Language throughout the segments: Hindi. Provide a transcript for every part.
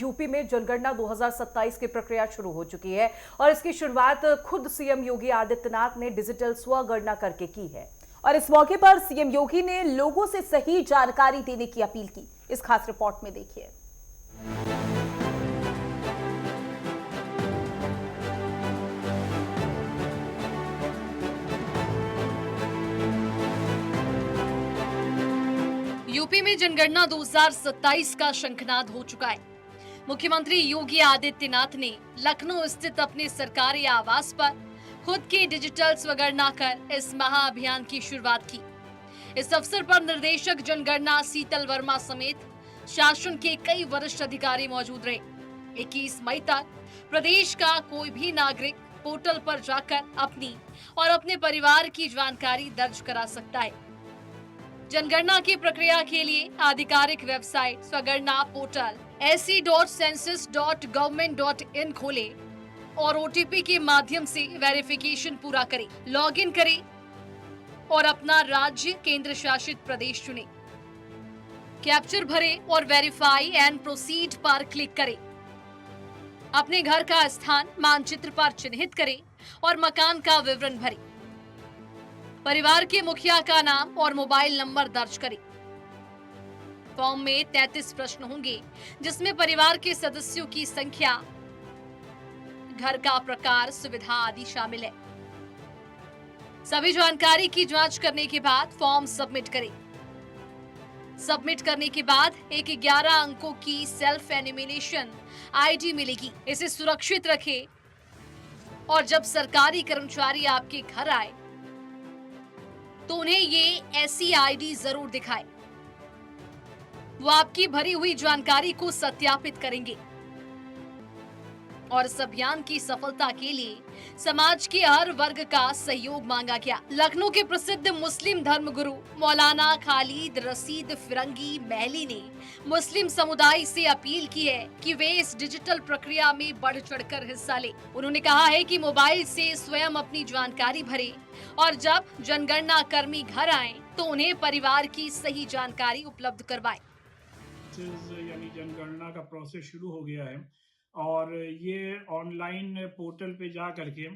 यूपी में जनगणना 2027 की प्रक्रिया शुरू हो चुकी है और इसकी शुरुआत खुद सीएम योगी आदित्यनाथ ने डिजिटल स्वगणना करके की है। और इस मौके पर सीएम योगी ने लोगों से सही जानकारी देने की अपील की। इस खास रिपोर्ट में देखिए। यूपी में जनगणना 2027 का शंखनाद हो चुका है। मुख्यमंत्री योगी आदित्यनाथ ने लखनऊ स्थित अपने सरकारी आवास पर खुद की डिजिटल स्वगणना कर इस महाअभियान की शुरुआत की। इस अवसर पर निर्देशक जनगणना शीतल वर्मा समेत शासन के कई वरिष्ठ अधिकारी मौजूद रहे। 21 मई तक प्रदेश का कोई भी नागरिक पोर्टल पर जाकर अपनी और अपने परिवार की जानकारी दर्ज करा सकता है। जनगणना की प्रक्रिया के लिए आधिकारिक वेबसाइट स्वगणना पोर्टल se.census.government.in खोलें और ओटीपी के माध्यम से वेरिफिकेशन पूरा करें, लॉगिन करें और अपना राज्य केंद्र शासित प्रदेश चुनें। कैप्चर भरें और वेरीफाई एंड प्रोसीड पर क्लिक करें। अपने घर का स्थान मानचित्र पर चिन्हित करें और मकान का विवरण भरें। परिवार के मुखिया का नाम और मोबाइल नंबर दर्ज करें। फॉर्म में 33 प्रश्न होंगे, जिसमें परिवार के सदस्यों की संख्या, घर का प्रकार, सुविधा आदि शामिल है। सभी जानकारी की जांच करने के बाद फॉर्म सबमिट करें। सबमिट करने के बाद एक 11 अंकों की सेल्फ एनिमिनेशन आईडी मिलेगी। इसे सुरक्षित रखें और जब सरकारी कर्मचारी आपके घर आए तो उन्हें ये ऐसी आईडी जरूर दिखाएं। वो आपकी भरी हुई जानकारी को सत्यापित करेंगे। और इस अभियान की सफलता के लिए समाज के हर वर्ग का सहयोग मांगा गया। लखनऊ के प्रसिद्ध मुस्लिम धर्मगुरु मौलाना खालिद रशीद फिरंगी महली ने मुस्लिम समुदाय से अपील की है कि वे इस डिजिटल प्रक्रिया में बढ़ चढ़कर हिस्सा लें। उन्होंने कहा है कि मोबाइल से स्वयं अपनी जानकारी भरें और जब जनगणना कर्मी घर आएं तो उन्हें परिवार की सही जानकारी उपलब्ध करवाएं। यानी जनगणना का प्रोसेस शुरू हो गया है और ये ऑनलाइन पोर्टल पे जा करके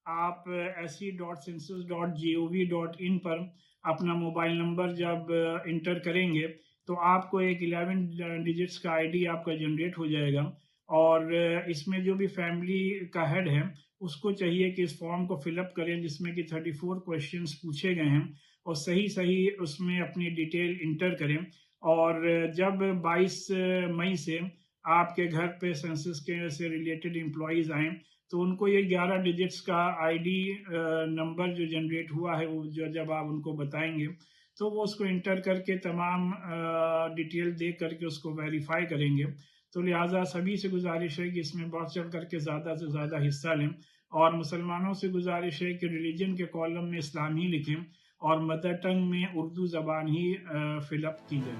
आप se.census.gov.in पर अपना मोबाइल नंबर जब इंटर करेंगे तो आपको एक 11 डिजिट्स का आईडी आपका जनरेट हो जाएगा। और इसमें जो भी फैमिली का हेड है उसको चाहिए कि इस फॉर्म को फिलअप करें, जिसमें कि 34 क्वेश्चंस पूछे गए हैं और सही उसमें अपनी डिटेल इंटर करें। और जब 22 मई से आपके घर पे सेंसस के से रिलेटेड एम्प्लॉइज आए तो उनको ये 11 डिजिट्स का आईडी नंबर जो जनरेट हुआ है वो जब आप उनको बताएंगे तो वो उसको इंटर करके तमाम डिटेल दे करके उसको वेरीफाई करेंगे। तो लिहाजा सभी से गुजारिश है कि इसमें बढ़ चढ़ करके ज़्यादा से ज़्यादा हिस्सा लें और मुसलमानों से गुजारिश है कि रिलीजन के कॉलम में इस्लाम ही लिखें और मदर टंग में उर्दू ज़बान ही फिलअप की जाए।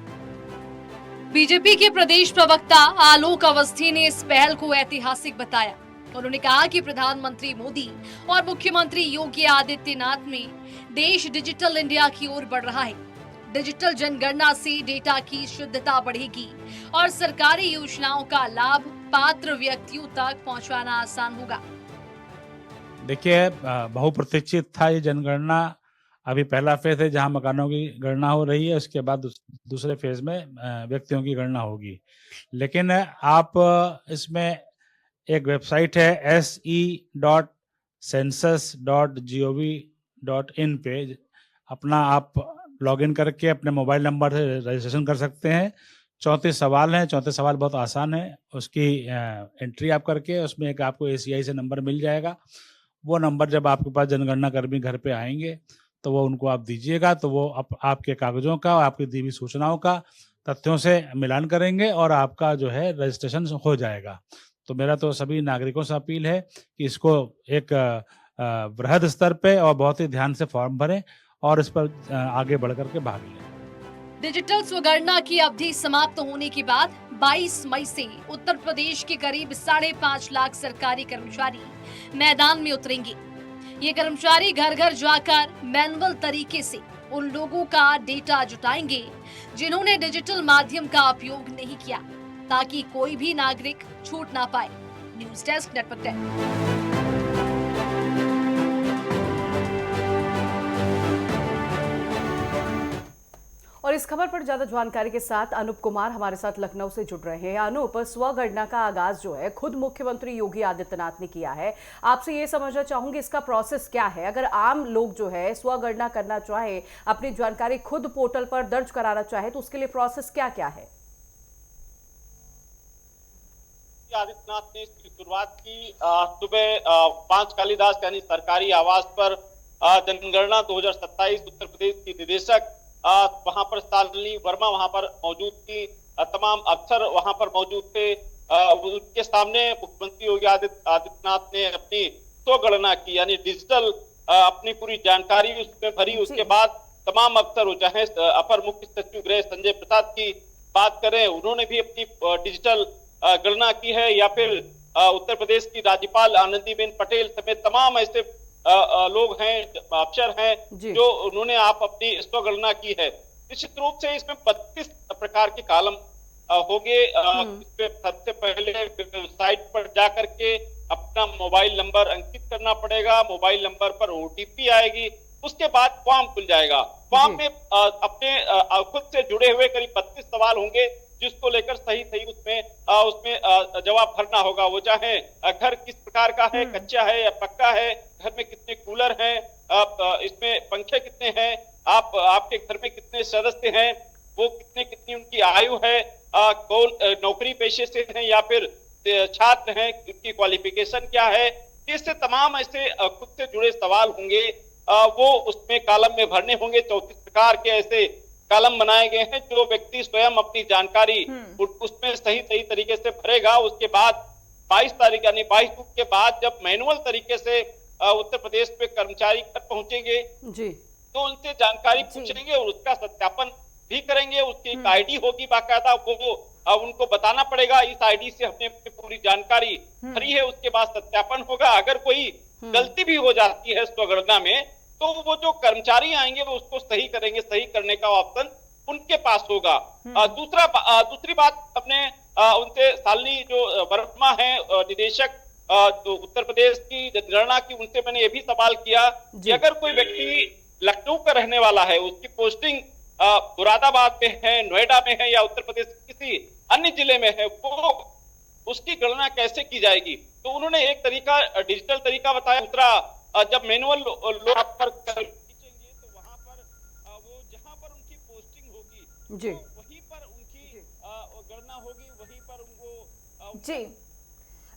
बीजेपी के प्रदेश प्रवक्ता आलोक अवस्थी ने इस पहल को ऐतिहासिक बताया। उन्होंने कहा कि प्रधानमंत्री मोदी और मुख्यमंत्री योगी आदित्यनाथ में देश डिजिटल इंडिया की ओर बढ़ रहा है। डिजिटल जनगणना से डेटा की शुद्धता बढ़ेगी और सरकारी योजनाओं का लाभ पात्र व्यक्तियों तक पहुंचाना आसान होगा। देखिए, बहुप्रतीक्षित था ये जनगणना। अभी पहला फेज है जहां मकानों की गणना हो रही है, उसके बाद दूसरे फेज में व्यक्तियों की गणना होगी। लेकिन आप इसमें एक वेबसाइट है se.census.gov.in पे अपना आप लॉगिन करके अपने मोबाइल नंबर से रजिस्ट्रेशन कर सकते हैं। 34 सवाल हैं, 34 सवाल बहुत आसान है। उसकी एंट्री आप करके उसमें एक आपको ACI से नंबर मिल जाएगा। वो नंबर जब आपके पास जनगणना कर्मी घर पे आएंगे तो वो उनको आप दीजिएगा, तो वो आपके कागजों का, आपकी दी हुई सूचनाओं का तथ्यों से मिलान करेंगे और आपका जो है रजिस्ट्रेशन हो जाएगा। तो मेरा तो सभी नागरिकों से अपील है कि इसको एक बृहद स्तर पे और बहुत ही ध्यान से फॉर्म भरें और इस पर आगे बढ़ करके भाग लें। डिजिटल स्वगणना की अवधि समाप्त होने के बाद 22 मई से उत्तर प्रदेश के करीब 5.5 लाख सरकारी कर्मचारी मैदान में उतरेंगे। ये कर्मचारी घर घर जाकर मैनुअल तरीके से उन लोगों का डेटा जुटाएंगे जिन्होंने डिजिटल माध्यम का उपयोग नहीं किया। ताकि कोई भी नागरिक छूट ना पाए। News desk network 10। और इस खबर पर ज्यादा जानकारी के साथ अनूप कुमार हमारे साथ लखनऊ से जुड़ रहे हैं। अनूप, स्वगणना का आगाज जो है खुद मुख्यमंत्री योगी आदित्यनाथ ने किया है। आपसे ये समझना चाहूंगी इसका प्रोसेस क्या है? अगर आम लोग जो है स्वगणना करना चाहे, अपनी जानकारी खुद पोर्टल पर दर्ज कराना चाहे, तो उसके लिए प्रोसेस क्या क्या है? आदित्यनाथ ने इसकी शुरुआत की सुबह 5 कालीदास यानी सरकारी आवास पर जनगणना 2027 उत्तर प्रदेश की निदेशक वहां पर शालिनी वर्मा वहां पर मौजूद थी, तमाम अफसर वहां पर मौजूद थे। उनके सामने मुख्यमंत्री योगी आदित्यनाथ ने अपनी स्वगणना की, यानी डिजिटल अपनी पूरी जानकारी उसमें भरी। उसके बाद तमाम अफसर, चाहे अपर मुख्य सचिव गृह संजय प्रसाद की बात करें, उन्होंने भी अपनी डिजिटल गणना की है, या फिर उत्तर प्रदेश की राज्यपाल आनंदीबेन पटेल समेत तमाम ऐसे लोग हैं, अफसर हैं, जो उन्होंने आप अपनी स्वगणना की है। निश्चित रूप से इसमें 32 प्रकार के कॉलम होंगे। इसमें सबसे पहले साइट पर जाकर के अपना मोबाइल नंबर अंकित करना पड़ेगा। मोबाइल नंबर पर ओटीपी आएगी, उसके बाद फॉर्म खुल जाएगा। फॉर्म में अपने खुद से जुड़े हुए करीब 32 सवाल होंगे, जिसको लेकर सही उसमें जवाब भरना होगा। वो चाहे घर किस प्रकार का है, कच्चा है या पक्का है, घर में कितने कूलर हैं, इसमें पंखे कितने हैं, आपके घर में कितने सदस्य हैं, वो कितनी उनकी आयु है, कौन नौकरी पेशे से हैं या फिर छात्र हैं, उनकी क्वालिफिकेशन क्या है। इससे तमाम ऐसे खुद से जुड़े सवाल होंगे, वो उसमें कॉलम में भरने होंगे। 34 प्रकार के ऐसे कॉलम बनाए गए हैं, जो व्यक्ति स्वयं अपनी जानकारी उसमें सही तरीके से भरेगा। उसके बाद 22 तारीख यानी 22 जून के बाद जब मैनुअल तरीके से उत्तर प्रदेश में कर्मचारी घर पहुंचेंगे जी, तो उनसे जानकारी पूछेंगे और उसका सत्यापन भी करेंगे। उसकी एक आईडी होगी बाकायदा, वो उनको बताना पड़ेगा, इस आईडी से हमने अपनी पूरी जानकारी भरी है। उसके बाद सत्यापन होगा। अगर कोई गलती भी हो जाती है स्वगणना में, तो वो जो कर्मचारी आएंगे वो उसको सही करेंगे। सही करने का ऑप्शन उनके पास होगा। दूसरी बात, हमने उनसे शालिनी जो वर्मा है निदेशक तो उत्तर प्रदेश की जनगणना की, उनसे मैंने ये भी सवाल किया कि अगर कोई व्यक्ति लखनऊ का रहने वाला है, उसकी पोस्टिंग मुरादाबाद में है, नोएडा में है या उत्तर प्रदेश किसी अन्य जिले में है, वो उसकी गणना कैसे की जाएगी? तो उन्होंने एक तरीका, डिजिटल तरीका बताया। दूसरा, जब मैनुअल लोग पर खींचेंगे तो वहां पर वो जहां पर उनकी पोस्टिंग होगी जी, तो वहीं पर उनकी गणना होगी, वहीं पर उनको जी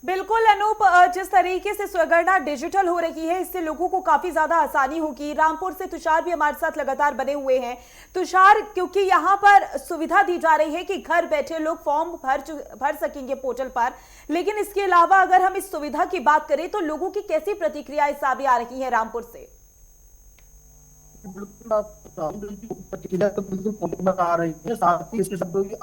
बिल्कुल। अनूप, जिस तरीके से स्वगणना डिजिटल हो रही है, इससे लोगों को काफी ज्यादा आसानी होगी। रामपुर से तुषार भी हमारे साथ लगातार बने हुए हैं। तुषार, क्योंकि यहाँ पर सुविधा दी जा रही है कि घर बैठे लोग फॉर्म भर सकेंगे पोर्टल पर, लेकिन इसके अलावा अगर हम इस सुविधा की बात करें तो लोगों की कैसी प्रतिक्रियाएं सामने आ रही है रामपुर से? बिल्कुल आ रही है, साथ ही इसके शब्दों की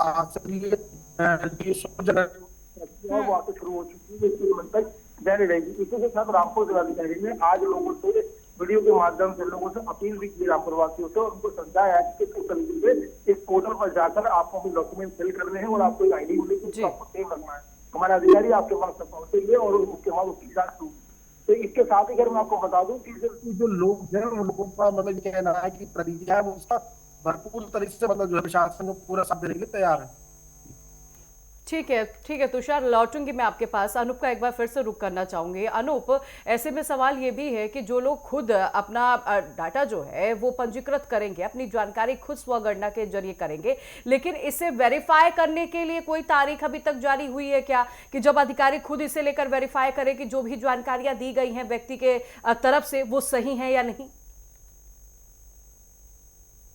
वो आके शुरू हो चुकी है, इसके मन तक जारी रहेगी। इसी के साथ रामपुर जिलाधिकारी ने आज लोगों से वीडियो के माध्यम से लोगों से अपील भी की रामपुर वासियों से, उनको समझाया है कि किस तरीके से इस पोर्टल पर जाकर आपको अपने डॉक्यूमेंट फिल करने हैं और आपको एक आईडी मिलेगी, आपको सेव रखना है। हमारे अधिकारी आपके पास तक पहुंचेंगे और उसके बाद उसकी जांच होगी। तो इसके साथ ही अगर मैं आपको बता दूं कि जो लोग हैं, उन लोगों का मतलब कहना है कि प्रतिक्रिया है वो उसका भरपूर तरीके से मतलब जो है प्रशासन पूरा साथ देने के लिए तैयार है। ठीक है तुषार, लौटूंगी मैं आपके पास। अनूप का एक बार फिर से रुक करना चाहूंगी। अनूप, ऐसे में सवाल ये भी है कि जो लोग खुद अपना डाटा जो है वो पंजीकृत करेंगे, अपनी जानकारी खुद स्वगणना के जरिए करेंगे, लेकिन इसे वेरीफाई करने के लिए कोई तारीख अभी तक जारी हुई है क्या, कि जब अधिकारी खुद इसे लेकर वेरीफाई करे कि जो भी जानकारियां दी गई हैं व्यक्ति के तरफ से वो सही है या नहीं?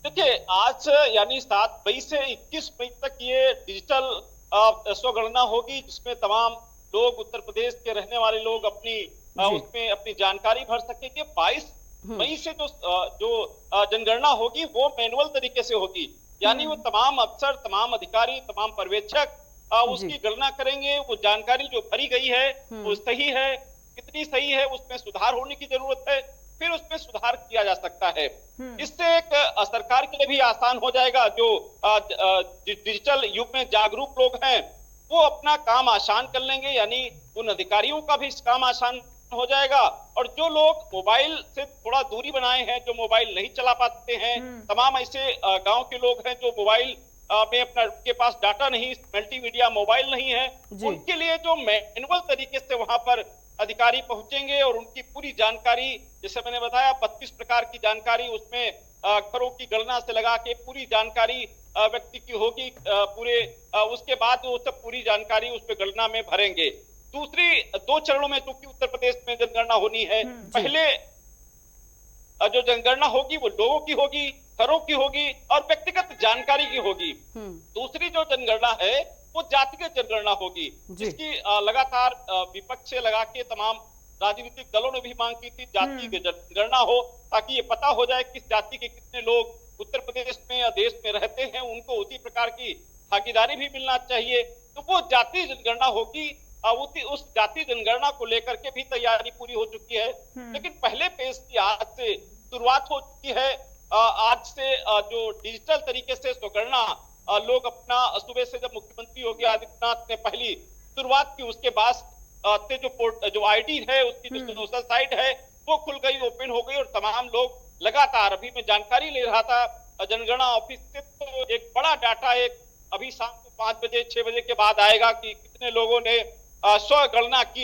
देखिए, आज यानी 7 मई से 21 मई तक ये डिजिटल स्वगणना होगी, जिसमें तमाम लोग, उत्तर प्रदेश के रहने वाले लोग उसमें अपनी जानकारी भर सकेंगे। 22 मई से जो जनगणना होगी वो मैनुअल तरीके से होगी, यानी वो तमाम अफसर, तमाम अधिकारी, तमाम पर्यवेक्षक उसकी गणना करेंगे। वो जानकारी जो भरी गई है वो सही है, कितनी सही है, उसमें सुधार होने की जरूरत है, फिर उसमें सुधार किया जा सकता है। इससे एक सरकार के लिए भी आसान हो जाएगा। जो डिजिटल युग में जागरूक लोग हैं वो अपना काम आसान कर लेंगे, यानी उन अधिकारियों का भी इस काम आसान हो जाएगा। और जो लोग मोबाइल से थोड़ा दूरी बनाए हैं, जो मोबाइल नहीं चला पाते हैं, तमाम ऐसे गांव के लोग हैं जो मोबाइल में अपना के पास डाटा नहीं, मल्टीमीडिया मोबाइल नहीं है, उनके लिए जो मैनुअल तरीके से वहां पर अधिकारी पहुंचेंगे और उनकी पूरी जानकारी, जैसे मैंने बताया 32 प्रकार की जानकारी, उसमें घरों की गणना से लगा के पूरी जानकारी व्यक्ति की होगी पूरे, उसके बाद वो सब पूरी जानकारी उस पर गणना में भरेंगे। दूसरी 2 चरणों में चूंकि उत्तर प्रदेश में जनगणना होनी है, पहले जो जनगणना होगी वो लोगों की होगी, घरों की होगी और व्यक्तिगत जानकारी की होगी। दूसरी जो जनगणना है वो जातिगत जनगणना होगी, जिसकी लगातार विपक्ष से लगा के तमाम राजनीतिक दलों ने भी मांग की थी जाति की जनगणना हो, ताकि ये पता हो जाए किस जाति के कितने लोग उत्तर प्रदेश में या देश में रहते हैं, उनको उसी प्रकार की भागीदारी भी मिलना चाहिए। तो वो जाति जनगणना होगी, उस जाति जनगणना को लेकर के भी तैयारी पूरी हो चुकी है। लेकिन पहले फेज की आज से शुरुआत हो चुकी है। आज से जो डिजिटल तरीके से स्वगणना लोग अपना, सुबह से जब मुख्यमंत्री योगी आदित्यनाथ ने पहली शुरुआत की, उसके बाद से जो आईडी है उसकी जो सोशल साइट है वो खुल गई, ओपन हो गई और तमाम लोग लगातार, अभी मैं जानकारी ले रहा था जनगणना ऑफिस से, तो एक बड़ा डाटा एक अभी शाम को 5 बजे 6 बजे के बाद आएगा कि कितने लोगों ने स्वगणना की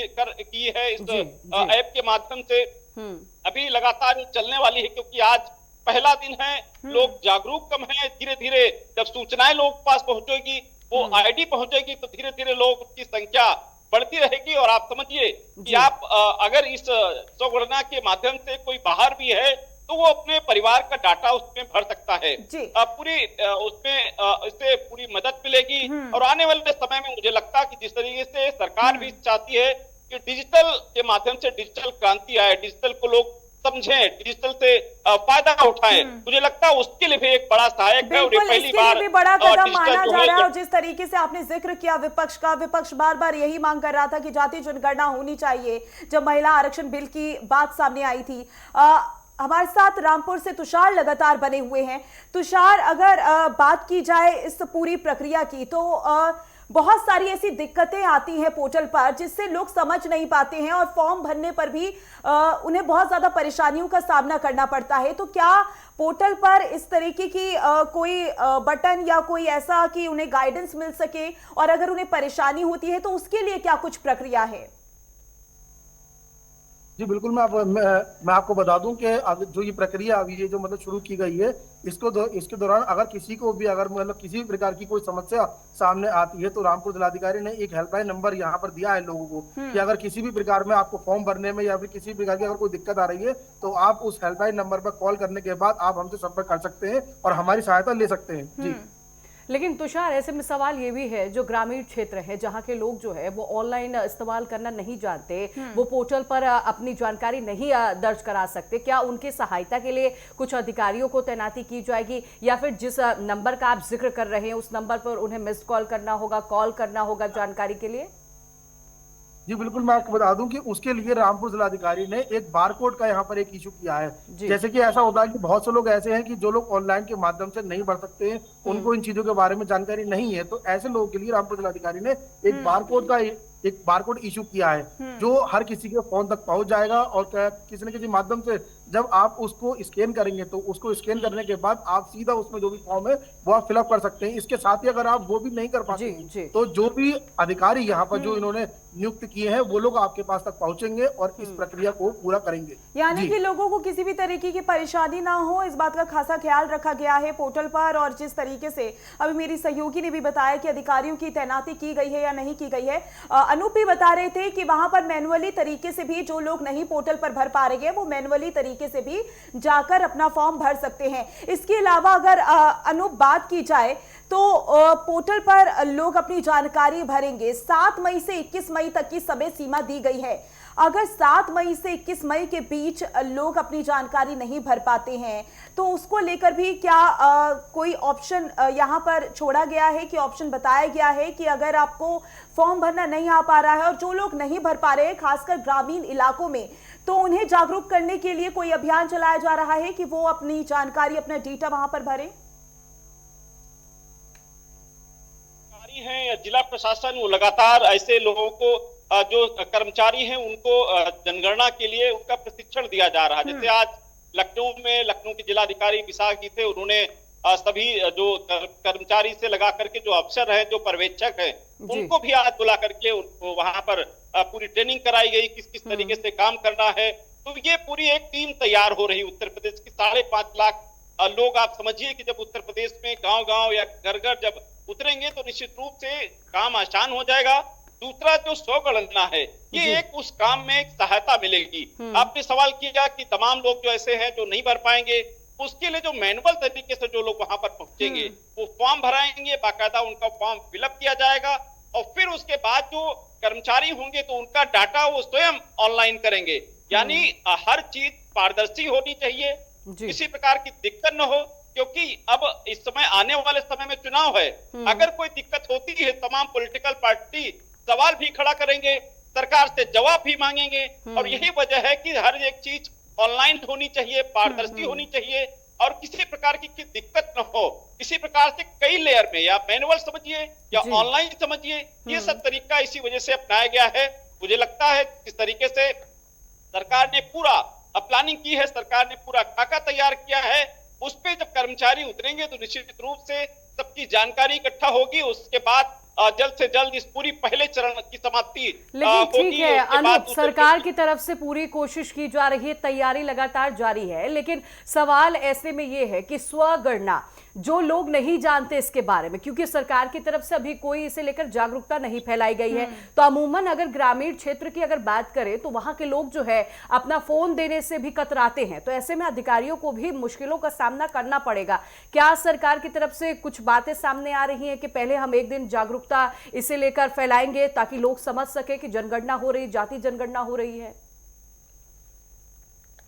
है इस ऐप के माध्यम से। अभी लगातार चलने वाली है क्योंकि आज पहला दिन है, लोग जागरूक कम है। धीरे धीरे जब सूचनाएं लोग पास पहुंचेगी, वो आईडी पहुंचेगी, तो धीरे धीरे लोग की संख्या बढ़ती रहेगी। और आप समझिए कि आप अगर इस स्वगणना के माध्यम से कोई बाहर भी है तो वो अपने परिवार का डाटा उसमें भर सकता है, पूरी उसमें इससे पूरी मदद मिलेगी। और आने वाले समय में मुझे लगता है कि जिस तरीके से सरकार भी चाहती है कि डिजिटल के माध्यम से डिजिटल क्रांति आए, डिजिटल को लोग समझें, डिजिटल से फायदा उठाएं, मुझे लगता है उसके लिए भी एक बड़ा सहायक है। और ये पहली बार भी बड़ा कदम माना जा रहा है। और जिस तरीके से आपने जिक्र किया विपक्ष का, विपक्ष बार बार यही मांग कर रहा था कि जातीय जनगणना होनी चाहिए जब महिला आरक्षण बिल की बात सामने आई थी। हमारे साथ रामपुर से तुषार लगातार बने हुए हैं। तुषार, अगर बात की जाए इस पूरी प्रक्रिया की, तो बहुत सारी ऐसी दिक्कतें आती हैं पोर्टल पर जिससे लोग समझ नहीं पाते हैं और फॉर्म भरने पर भी उन्हें बहुत ज्यादा परेशानियों का सामना करना पड़ता है। तो क्या पोर्टल पर इस तरीके की कोई बटन या कोई ऐसा कि उन्हें गाइडेंस मिल सके, और अगर उन्हें परेशानी होती है तो उसके लिए क्या कुछ प्रक्रिया है? जी बिल्कुल, मैं आपको बता दूं कि जो ये प्रक्रिया अभी ये जो मतलब शुरू की गई है, इसके दौरान अगर किसी को भी अगर मतलब किसी भी प्रकार की कोई समस्या सामने आती है तो रामपुर जिलाधिकारी ने एक हेल्पलाइन नंबर यहाँ पर दिया है लोगों को कि अगर किसी भी प्रकार में आपको फॉर्म भरने में या फिर किसी प्रकार की अगर कोई दिक्कत आ रही है तो आप उस हेल्पलाइन नंबर पर कॉल करने के बाद आप हमसे संपर्क कर सकते हैं और हमारी सहायता ले सकते हैं। जी लेकिन तुषार, ऐसे में सवाल ये भी है, जो ग्रामीण क्षेत्र है जहाँ के लोग जो है वो ऑनलाइन इस्तेमाल करना नहीं जानते, वो पोर्टल पर अपनी जानकारी नहीं दर्ज करा सकते, क्या उनकी सहायता के लिए कुछ अधिकारियों को तैनाती की जाएगी, या फिर जिस नंबर का आप जिक्र कर रहे हैं उस नंबर पर उन्हें मिस्ड कॉल करना होगा, कॉल करना होगा जानकारी के लिए? जी बिल्कुल, मैं आपको बता दूं कि उसके लिए रामपुर जिलाधिकारी ने एक बारकोड का यहाँ पर एक इशू किया है। जैसे कि ऐसा होता है कि बहुत से लोग ऐसे हैं कि जो लोग ऑनलाइन के माध्यम से नहीं भर सकते हैं, उनको इन चीजों के बारे में जानकारी नहीं है, तो ऐसे लोगों के लिए रामपुर जिलाधिकारी ने एक बारकोड इशू किया है जो हर किसी के फोन तक पहुंच जाएगा। और किसी न किसी माध्यम से जब आप उसको स्कैन करेंगे तो उसको स्कैन करने के बाद आप सीधा उसमें जो भी फॉर्म है वो आप फिलअप कर सकते हैं। इसके साथ ही अगर आप वो भी नहीं कर पाते तो जो भी अधिकारी यहाँ पर जो इन्होंने नियुक्त किए हैं वो लोग आपके पास तक पहुंचेंगे और इस प्रक्रिया को पूरा करेंगे। यानी कि लोगों को किसी भी तरीके की परेशानी ना हो, इस बात का खासा ख्याल रखा गया है पोर्टल पर। और जिस तरीके से अभी मेरी सहयोगी ने भी बताया कि अधिकारियों की तैनाती की गई है या नहीं की गई है, अनूप भी बता रहे थे कि वहां पर मैनुअली तरीके से भी जो लोग नहीं पोर्टल पर भर पा रहे हैं वो मैनुअली तरीके से भी जाकर अपना फॉर्म भर सकते हैं। इसके अलावा अगर अनूप बात की जाए तो पोर्टल पर लोग अपनी जानकारी भरेंगे। 7 मई से 21 मई तक की समय सीमा दी गई है। अगर 7 मई से 21 मई के बीच लोग अपनी जानकारी नहीं भर पाते हैं तो उसको लेकर भी क्या कोई ऑप्शन यहाँ पर छोड़ा गया है, कि ऑप्शन बताया गया है कि अगर आपको फॉर्म भरना नहीं आ पा रहा है और जो लोग नहीं भर पा रहे हैं खासकर ग्रामीण इलाकों में, तो उन्हें जागरूक करने के लिए कोई अभियान चलाया जा रहा है कि वो अपनी जानकारी, अपना डेटा वहां पर भरें? अधिकारी हैं या जिला प्रशासन, वो लगातार ऐसे लोगों को जो कर्मचारी हैं उनको जनगणना के लिए उनका प्रशिक्षण दिया जा रहा है। जैसे आज लखनऊ के जिलाधिकारी विशाख जी थे, उन्होंने सभी जो कर्मचारी से लगा करके जो अफसर हैं, जो पर्यवेक्षक हैं, उनको भी आज बुला करके उनको वहां पर पूरी ट्रेनिंग कराई गई, किस किस तरीके से काम करना है। तो ये पूरी एक टीम तैयार हो रही उत्तर प्रदेश की। 5.5 लाख लोग, आप समझिए कि जब उत्तर प्रदेश में गांव-गांव या घर-घर जब उतरेंगे तो निश्चित रूप से काम आसान हो जाएगा। दूसरा जो स्वगणना है, ये एक उस काम में एक सहायता मिलेगी। आपने सवाल किया कि तमाम लोग जो ऐसे हैं जो नहीं भर पाएंगे, उसके लिए जो मैनुअल तरीके से जो लोग वहां पर पहुंचेंगे वो फॉर्म भराएंगे, बाकायदा उनका फॉर्म फिलअप किया जाएगा और फिर उसके बाद जो कर्मचारी होंगे तो उनका डाटा वो स्वयं ऑनलाइन करेंगे। यानी हर चीज पारदर्शी होनी चाहिए, किसी प्रकार की दिक्कत न हो, क्योंकि अब इस समय आने वाले समय में चुनाव है। अगर कोई दिक्कत होती है, तमाम पॉलिटिकल पार्टी सवाल भी खड़ा करेंगे, सरकार से जवाब भी मांगेंगे, और यही वजह है कि हर एक चीज ऑनलाइन होनी चाहिए, पारदर्शी होनी चाहिए और किसी प्रकार की दिक्कत न हो। इसी प्रकार से कई लेयर में, या मैनुअल समझिए या ऑनलाइन समझिए, ये सब तरीका इसी वजह से अपनाया गया है। मुझे लगता है इस तरीके से सरकार ने पूरा प्लानिंग की है, सरकार ने पूरा खाका तैयार किया है। उस पे जब कर्मचारी उतरेंगे तो निश्चित रूप से सबकी जानकारी इकट्ठा होगी, उसके बाद जल्द से जल्द इस पूरी पहले चरण की समाप्ति लेकिन ठीक है अनूप, सरकार की की तरफ से पूरी कोशिश की जा रही है, तैयारी लगातार जारी है, लेकिन सवाल ऐसे में ये है कि स्वगणना जो लोग नहीं जानते इसके बारे में, क्योंकि सरकार की तरफ से अभी कोई इसे लेकर जागरूकता नहीं फैलाई गई है, तो अमूमन अगर ग्रामीण क्षेत्र की अगर बात करें तो वहां के लोग जो है अपना फोन देने से भी कतराते हैं, तो ऐसे में अधिकारियों को भी मुश्किलों का सामना करना पड़ेगा। क्या सरकार की तरफ से कुछ बातें सामने आ रही हैं कि पहले हम एक दिन जागरूकता इसे लेकर फैलाएंगे ताकि लोग समझ सके कि जनगणना हो रही, जाति जनगणना हो रही है?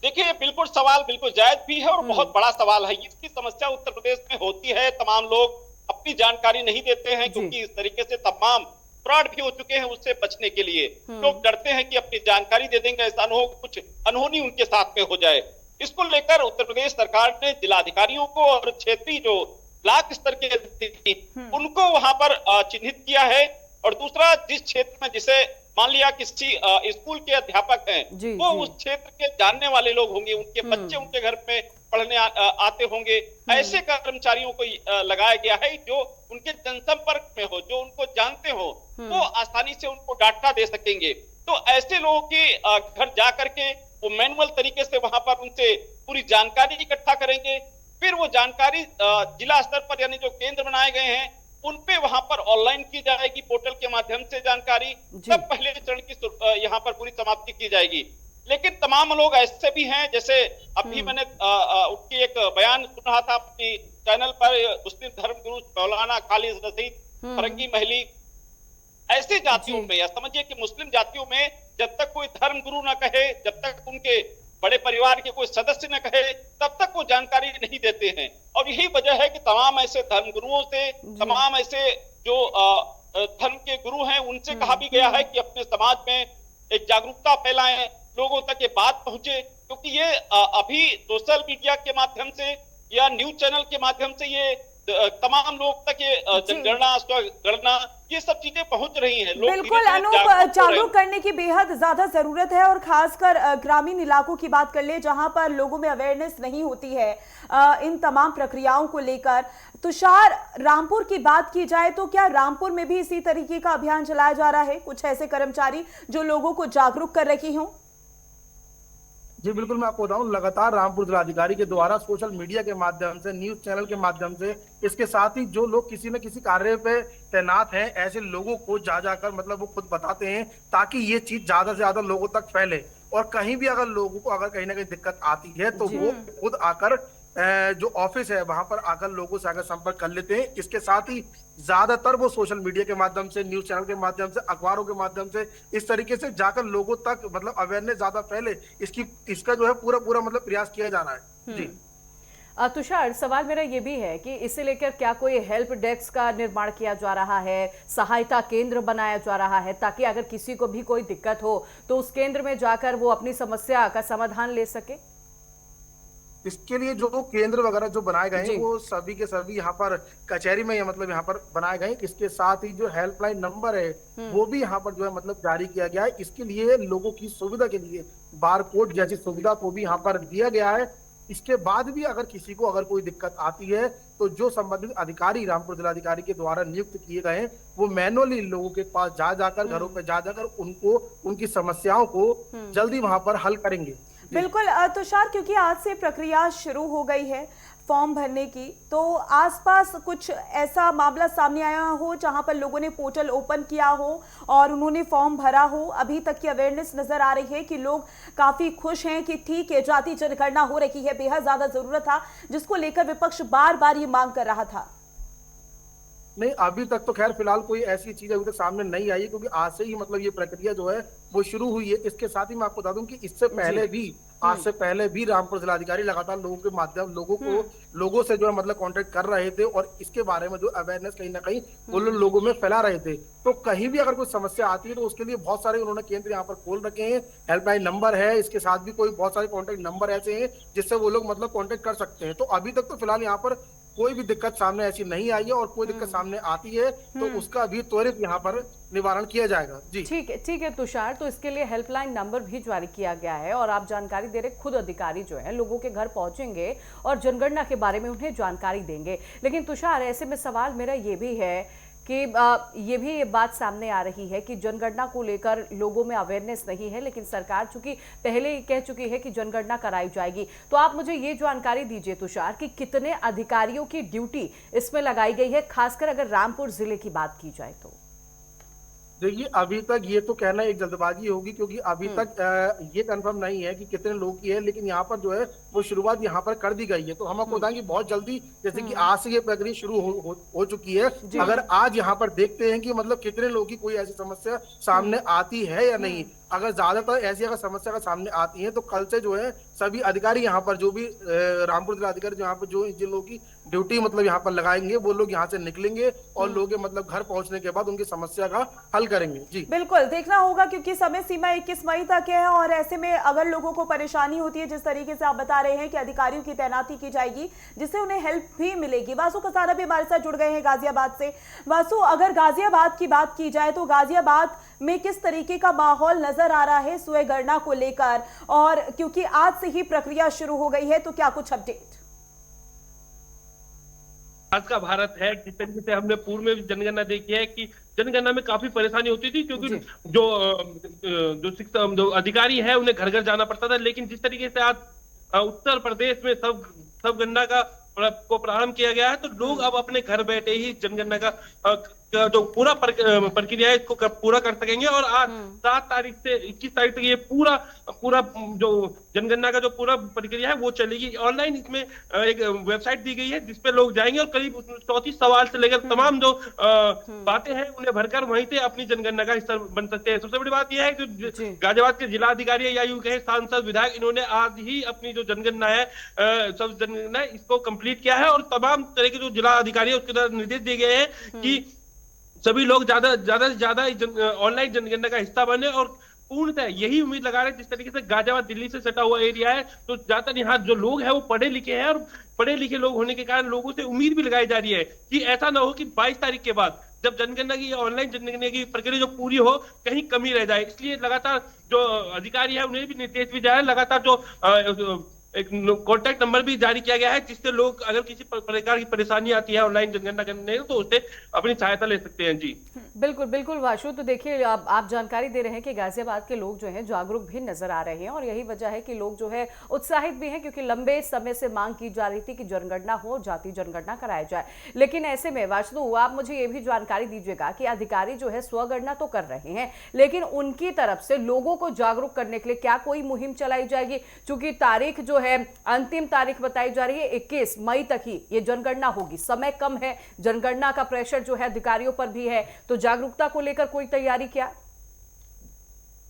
देखिए, बिल्कुल सवाल बिल्कुल जायज भी है और बहुत बड़ा सवाल है। इसकी समस्या उत्तर प्रदेश में होती है, तमाम लोग अपनी जानकारी नहीं देते हैं, क्योंकि इस तरीके से तमाम फ्रॉड भी हो चुके हैं। उससे बचने के लिए लोग डरते हैं कि अपनी जानकारी दे देंगे, ऐसा न हो कुछ अनहोनी उनके साथ में हो जाए। इसको लेकर उत्तर प्रदेश सरकार ने जिलाधिकारियों को और क्षेत्रीय जो ब्लॉक स्तर के अधिकारी उनको वहां पर चिन्हित किया है। और दूसरा, जिस क्षेत्र में, जिसे मान लिया किसी स्कूल के अध्यापक हैं, वो उस क्षेत्र के जानने वाले लोग होंगे, उनके बच्चे उनके घर में पढ़ने आते होंगे, ऐसे कर्मचारियों को लगाया गया है जो उनके जनसंपर्क में हो, जो उनको जानते हो, वो आसानी से उनको डाटा दे सकेंगे। तो ऐसे लोगों के घर जा करके वो मैनुअल तरीके से वहां पर उनसे पूरी जानकारी इकट्ठा करेंगे, फिर वो जानकारी जिला स्तर पर, यानी जो केंद्र बनाए गए हैं उन पे वहां पर ऑनलाइन की जाएगी, पोर्टल के माध्यम से जानकारी, तब पहले चरण की यहाँ पर पूरी समाप्ति की जाएगी। लेकिन तमाम लोग ऐसे भी हैं, जैसे अभी मैंने उनकी एक बयान सुन रहा था अपनी चैनल पर, मुस्लिम धर्मगुरु मौलाना खालिद रशीद फरंगी महली, ऐसे जातियों में, या समझिए कि मुस्लिम जातियों में जब तक कोई धर्मगुरु न कहे, जब तक उनके बड़े परिवार के कोई सदस्य न कहे, तब तक वो जानकारी नहीं देते हैं। और यही वजह है कि तमाम ऐसे धर्मगुरुओं से, तमाम ऐसे जो धर्म के गुरु हैं, उनसे कहा भी गया है कि अपने समाज में एक जागरूकता फैलाएं, लोगों तक ये बात पहुंचे, क्योंकि ये अभी सोशल मीडिया के माध्यम से या न्यूज चैनल के माध्यम से ये तमाम लोग तक ये जनगणना, स्वगणना, ये सब चीजें पहुंच रही हैं। बिल्कुल अनूप, जागरूक करने की बेहद ज्यादा जरूरत है, और खासकर ग्रामीण इलाकों की बात कर ले जहां पर लोगों में अवेयरनेस नहीं होती है इन तमाम प्रक्रियाओं को लेकर। तुषार, रामपुर की बात की जाए तो क्या रामपुर में भी इसी तरीके का अभियान चलाया जा रहा है? कुछ ऐसे कर्मचारी जो लोगों को जागरूक कर रही हों? जी बिल्कुल, मैं आपको बताऊं, लगातार रामपुर जिलाधिकारी के द्वारा सोशल मीडिया के माध्यम से, न्यूज चैनल के माध्यम से, इसके साथ ही जो लोग किसी न किसी कार्य पे तैनात हैं, ऐसे लोगों को जा जाकर मतलब वो खुद बताते हैं, ताकि ये चीज ज्यादा से ज्यादा लोगों तक फैले। और कहीं भी अगर लोगों को अगर कहीं ना कहीं दिक्कत आती है तो वो खुद आकर जो ऑफिस है वहां पर आकर लोगों से आकर संपर्क कर लेते हैं। इसके साथ ही ज्यादातर वो सोशल मीडिया के माध्यम से, न्यूज चैनल के माध्यम से, अखबारों के माध्यम से, इस तरीके से जाकर लोगों तक मतलब अवेयरनेस ज्यादा फैले, इसका जो है पूरा मतलब प्रयास किया जा रहा है। जी तुषार, सवाल मेरा ये भी है कि इसे लेकर क्या कोई हेल्प डेस्क का निर्माण किया जा रहा है, सहायता केंद्र बनाया जा रहा है, ताकि अगर किसी को भी कोई दिक्कत हो तो उस केंद्र में जाकर वो अपनी समस्या का समाधान ले सके? इसके लिए जो केंद्र वगैरह जो बनाए गए जी। हैं वो सभी के सभी यहाँ पर कचहरी में मतलब यहाँ पर बनाए गए हैं। इसके साथ ही जो हेल्पलाइन नंबर है वो भी यहाँ पर जो है मतलब जारी किया गया है। इसके लिए लोगों की सुविधा के लिए बारकोड जैसी सुविधा को भी यहाँ पर दिया गया है। इसके बाद भी अगर किसी को अगर कोई दिक्कत आती है तो जो संबंधित अधिकारी रामपुर जिलाधिकारी के द्वारा नियुक्त किए गए हैं वो मैनुअली लोगों के पास जा जाकर घरों पे जा जाकर उनको उनकी समस्याओं को जल्दी वहां पर हल करेंगे। बिल्कुल तुषार, क्योंकि आज से प्रक्रिया शुरू हो गई है फॉर्म भरने की, तो आसपास कुछ ऐसा मामला सामने आया हो जहां पर लोगों ने पोर्टल ओपन किया हो और उन्होंने फॉर्म भरा हो? अभी तक की अवेयरनेस नजर आ रही है कि लोग काफी खुश हैं कि ठीक है, जाति जनगणना हो रही है, बेहद ज्यादा जरूरत था, जिसको लेकर विपक्ष बार बार ये मांग कर रहा था। नहीं, अभी तक तो खैर फिलहाल कोई ऐसी चीज अभी तक सामने नहीं आई है, क्योंकि आज से ही मतलब ये प्रक्रिया जो है वो शुरू हुई है। इसके साथ ही मैं आपको बता दूं कि इससे पहले भी आज से पहले भी रामपुर जिलाधिकारी लगातार लोगों के माध्यम लोगों से जो है मतलब कांटेक्ट कर रहे थे और इसके बारे में जो अवेयरनेस कहीं ना कहीं वो लोगों में फैला रहे थे। तो कहीं भी अगर कोई समस्या आती है तो उसके लिए बहुत सारे उन्होंने केंद्र यहाँ पर खोल रखे हैं। हेल्पलाइन नंबर है, इसके साथ भी कोई बहुत सारे कॉन्टेक्ट नंबर ऐसे हैं जिससे वो लोग मतलब कॉन्टेक्ट कर सकते हैं। तो अभी तक तो फिलहाल यहाँ पर कोई भी दिक्कत सामने ऐसी नहीं आई है और कोई दिक्कत सामने आती है तो उसका भी त्वरित यहाँ पर निवारण किया जाएगा। जी ठीक है तुषार, तो इसके लिए हेल्पलाइन नंबर भी जारी किया गया है और आप जानकारी दे रहे, खुद अधिकारी जो है लोगों के घर पहुंचेंगे और जनगणना के बारे में उन्हें जानकारी देंगे। लेकिन तुषार, ऐसे में सवाल मेरा ये भी है कि ये बात सामने आ रही है कि जनगणना को लेकर लोगों में अवेयरनेस नहीं है, लेकिन सरकार चूंकि पहले ही कह चुकी है कि जनगणना कराई जाएगी। तो आप मुझे ये जानकारी दीजिए तुषार कि कितने अधिकारियों की ड्यूटी इसमें लगाई गई है, खासकर अगर रामपुर जिले की बात की जाए तो? देखिए, अभी तक ये तो कहना एक जल्दबाजी होगी, क्योंकि अभी तक ये कंफर्म नहीं है कि कितने लोग की है, लेकिन यहाँ पर जो है वो शुरुआत यहाँ पर कर दी गई है। तो हम आपको बताएंगे बहुत जल्दी, जैसे कि आज से ये प्रक्रिया शुरू हो चुकी है। अगर आज यहाँ पर देखते हैं कि मतलब कितने लोगों की कोई ऐसी समस्या सामने आती है या नहीं, अगर ज्यादातर ऐसी अगर समस्या का सामने आती है तो कल से जो है सभी अधिकारी यहाँ पर जो भी रामपुर जिला अधिकारी जो यहाँ पर जो जिन लोगों की ड्यूटी मतलब यहाँ पर लगाएंगे वो लोग यहाँ से निकलेंगे और लोगों के मतलब घर पहुंचने के बाद उनकी समस्या का हल करेंगे। जी बिल्कुल, देखना होगा क्योंकि समय सीमा 21 मई तक है और ऐसे में अगर लोगों को परेशानी होती है, जिस तरीके से आप बता रहे हैं कि अधिकारियों की तैनाती की जाएगी जिससे उन्हें हेल्प भी मिलेगी। वासु कसारा भी हमारे साथ जुड़ गए हैं गाजियाबाद से। वासु, अगर गाजियाबाद की बात की जाए तो गाजियाबाद में किस तरीके का माहौल नजर आ रहा है स्वयं गणना को लेकर, और क्योंकि आज से ही प्रक्रिया शुरू हो गई है तो क्या कुछ अपडेट? आज का भारत है, जिस तरीके से हमने पूर्व में भी जनगणना देखी है कि जनगणना में काफी परेशानी होती थी, क्योंकि जो अधिकारी है उन्हें घर घर जाना पड़ता था। लेकिन जिस तरीके से आज उत्तर प्रदेश में सब गणना को प्रारंभ किया गया है, तो लोग अब अपने घर बैठे ही जनगणना का जो पूरा प्रक्रिया है इसको पूरा कर सकेंगे। और आज 7 तारीख से 21 तारीख तक ये पूरा जो जनगणना का जो पूरा प्रक्रिया है वो चलेगी ऑनलाइन। इसमें एक वेबसाइट दी गई है जिसपे लोग जाएंगे और करीब 34 सवाल से लेकर तमाम जो बातें हैं उन्हें भरकर वहीं से अपनी जनगणना का हिस्सा बन सकते हैं। सबसे बड़ी बात यह है कि गाजियाबाद के जिला अधिकारी या यूं कहे सांसद विधायक, इन्होंने आज ही अपनी जो जनगणना है सब जनगणना इसको कंप्लीट किया है और तमाम तरह के जो जिला अधिकारी है उसके निर्देश दिए गए हैं कि सभी लोग ज्यादा से ज्यादा ऑनलाइन जनगणना का हिस्सा बने। और पूर्णतः यही उम्मीद लगा रहे हैं, जिस तरीके से गाजियाबाद दिल्ली से सटा हुआ एरिया है तो ज्यादातर यहाँ जो लोग हैं वो पढ़े लिखे हैं और पढ़े लिखे लोग होने के कारण लोगों से उम्मीद भी लगाई जा रही है कि ऐसा ना हो कि 22 तारीख के बाद जब जनगणना की ऑनलाइन जनगणना की प्रक्रिया जो पूरी हो कहीं कमी रह जाए। इसलिए लगातार जो अधिकारी है उन्हें भी निर्देश भी जा रहे हैं, लगातार जो एक कॉन्टैक्ट नंबर भी जारी किया गया है जिससे लोग अगर किसी प्रकार की परेशानी आती है ऑनलाइन जनगणना करने तो उससे अपनी सहायता ले सकते हैं। जी बिल्कुल वाशु, तो देखिए आप जानकारी दे रहे हैं कि गाजियाबाद के लोग जो हैं जागरूक भी नजर आ रहे हैं और यही वजह है कि लोग जो है उत्साहित भी हैं, क्योंकि लंबे समय से मांग की जा रही थी कि जनगणना हो, जाति जनगणना कराया जाए। लेकिन ऐसे में वाशु, आप मुझे ये भी जानकारी दीजिएगा कि अधिकारी जो है स्वगणना तो कर रहे हैं, लेकिन उनकी तरफ से लोगों को जागरूक करने के लिए क्या कोई मुहिम चलाई जाएगी? चूंकि तारीख जो है अंतिम तारीख बताई जा रही है 21 मई तक ही ये जनगणना होगी, समय कम है, जनगणना का प्रेशर जो है अधिकारियों पर भी है, तो जागरूकता को लेकर कोई तैयारी क्या?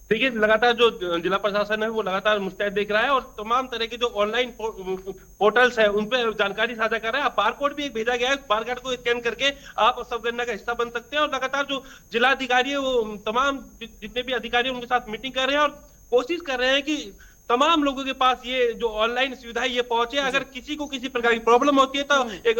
देखिए, लगातार जो जिला प्रशासन है वो लगातार मुस्तैद देख रहा है और तमाम तरह के जो ऑनलाइन पोर्टल्स है उन पर जानकारी साझा कर रहा है। बारकोड भी एक भेजा गया है, बारकोड को स्कैन करके आप सब गणना का हिस्सा बन सकते हैं। और लगातार जो जिला अधिकारी है वो तमाम जितने भी अधिकारी उनके साथ मीटिंग कर रहे हैं और कोशिश कर रहे हैं कि तमाम लोगों के पास ये जो ऑनलाइन सुविधा है ये पहुंचे। अगर किसी को किसी प्रकार की प्रॉब्लम होती है तो एक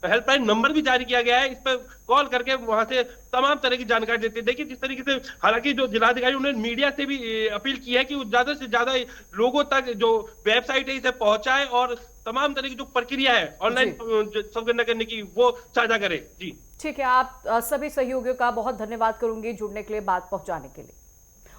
हेल्पलाइन नंबर भी जारी किया गया है, इस पर कॉल करके वहां से तमाम तरह की जानकारी देते हैं। देखिए जिस तरीके से, हालांकि जो जिलाधिकारी उन्होंने मीडिया से भी अपील की है कि वो ज्यादा से ज्यादा लोगों तक जो वेबसाइट है इसे पहुंचाए और तमाम तरह की जो प्रक्रिया है ऑनलाइन जनगणना करने की वो साझा करे। जी ठीक है, आप सभी सहयोगियों का बहुत धन्यवाद करूंगी जुड़ने के लिए, बात पहुंचाने के लिए।